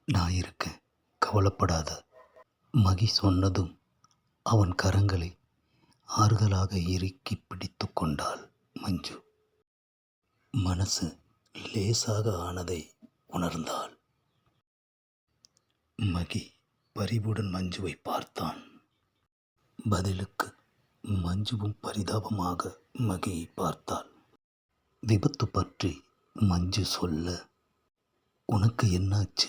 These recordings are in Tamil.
நான் இருக்கேன், கவலைப்படாத. மகி சொன்னதும் அவன் கரங்களை ஆறுதலாக இறுக்கி பிடித்து கொண்டாள் மஞ்சு. மனசு லேசாக ஆனதை உணர்ந்தாள். மகி பரிவுடன் மஞ்சுவை பார்த்தான். பதிலுக்கு மஞ்சுவும் பரிதாபமாக மகியை பார்த்தாள். விபத்து பற்றி மஞ்சு சொல்ல, உனக்கு என்னாச்சு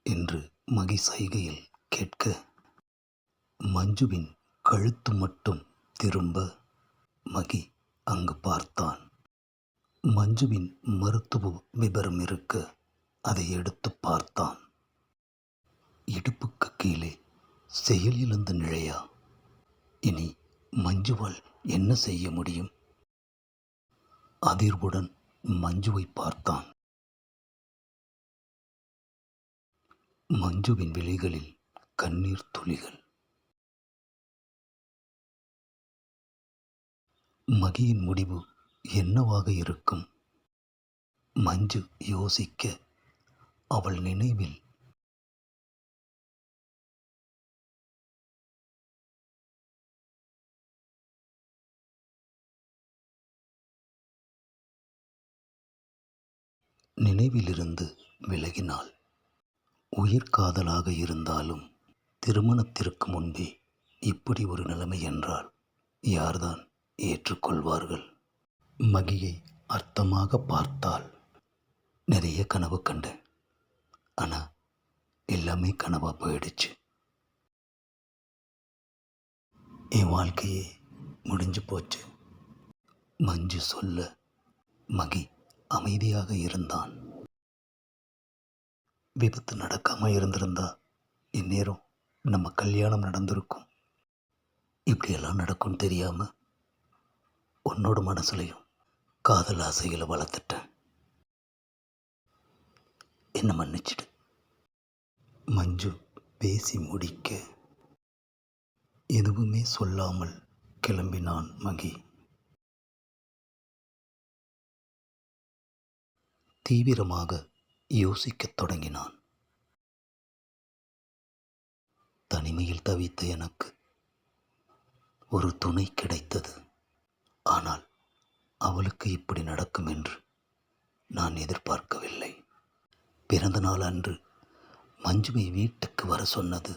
என்று மகி சைகையில் கேட்க, மஞ்சுவின் கழுத்து மட்டும் திரும்ப மகி அங்கு பார்த்தான். மஞ்சுவின் மருத்துவ விபரம் இருக்க அதை எடுத்து பார்த்தான். இடுப்புக்கு கீழே செயலிழந்த நிலையா? இனி மஞ்சுவால் என்ன செய்ய முடியும்? அதிர்வுடன் மஞ்சுவை பார்த்தான். மஞ்சுவின் விழிகளில் கண்ணீர் துளிகள். மகியின் முடிவு என்னவாக இருக்கும்? மஞ்சு யோசிக்க, அவள் நினைவில் நினைவிலிருந்து விலகினாள். உயிர் காதலாக இருந்தாலும் திருமணத்திற்கு முன்பே இப்படி ஒரு நிலைமை என்றால் யார்தான் ஏற்றுக்கொள்வார்கள்? மகியை அர்த்தமாக பார்த்தாள். நிறைய கனவு கண்டேன், ஆனால் எல்லாமே கனவாக போயிடுச்சு. என் வாழ்க்கையே முடிஞ்சு போச்சு மஞ்சு சொல்ல, மகி அமைதியாக இருந்தான். விபத்து நடக்காமல் இருந்திருந்தா இந்நேரம் நம்ம கல்யாணம் நடந்திருக்கும். இப்படியெல்லாம் நடக்கும்னு தெரியாமல் உன்னோட மனசுலையும் காதல் ஆசைகளை வளர்த்துட்டேன். என்ன மன்னிச்சிடு. மஞ்சு பேசி முடிக்க எதுவுமே சொல்லாமல் கிளம்பினான் மகி. தீவிரமாக யோசிக்கத் தொடங்கினான். தனிமையில் தவித்த எனக்கு ஒரு துணை கிடைத்தது. ஆனால் அவளுக்கு இப்படி நடக்கும் என்று நான் எதிர்பார்க்கவில்லை. பிறந்த நாள் அன்று மஞ்சுவை வீட்டுக்கு வர சொன்னது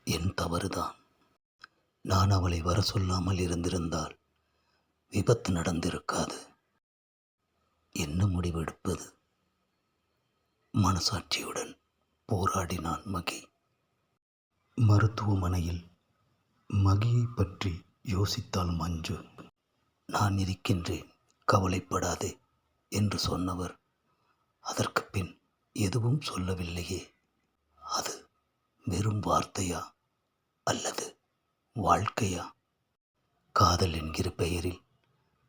என் தவறுதான். நான் அவளை வர சொல்லாமல் இருந்திருந்தால் விபத்து நடந்திருக்காது. என்ன முடிவெடுப்பது? மனசாட்சியுடன் போராடினான் மகி. மருத்துவமனையில் மகியை பற்றி யோசித்தாள் மஞ்சு. நான் இருக்கின்றேன், கவலைப்படாதே என்று சொன்னவர் அதற்கு பின் எதுவும் சொல்லவில்லையே. அது வெறும் வார்த்தையா அல்லது வாழ்க்கையா? காதல் என்கிற பெயரில்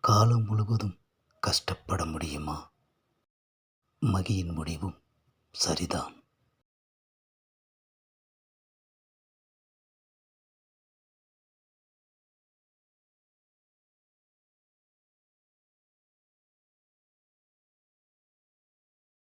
காலம் முழுவதும் கஷ்டப்பட முடியுமா? மகியின் முடிவும் சரிதான்.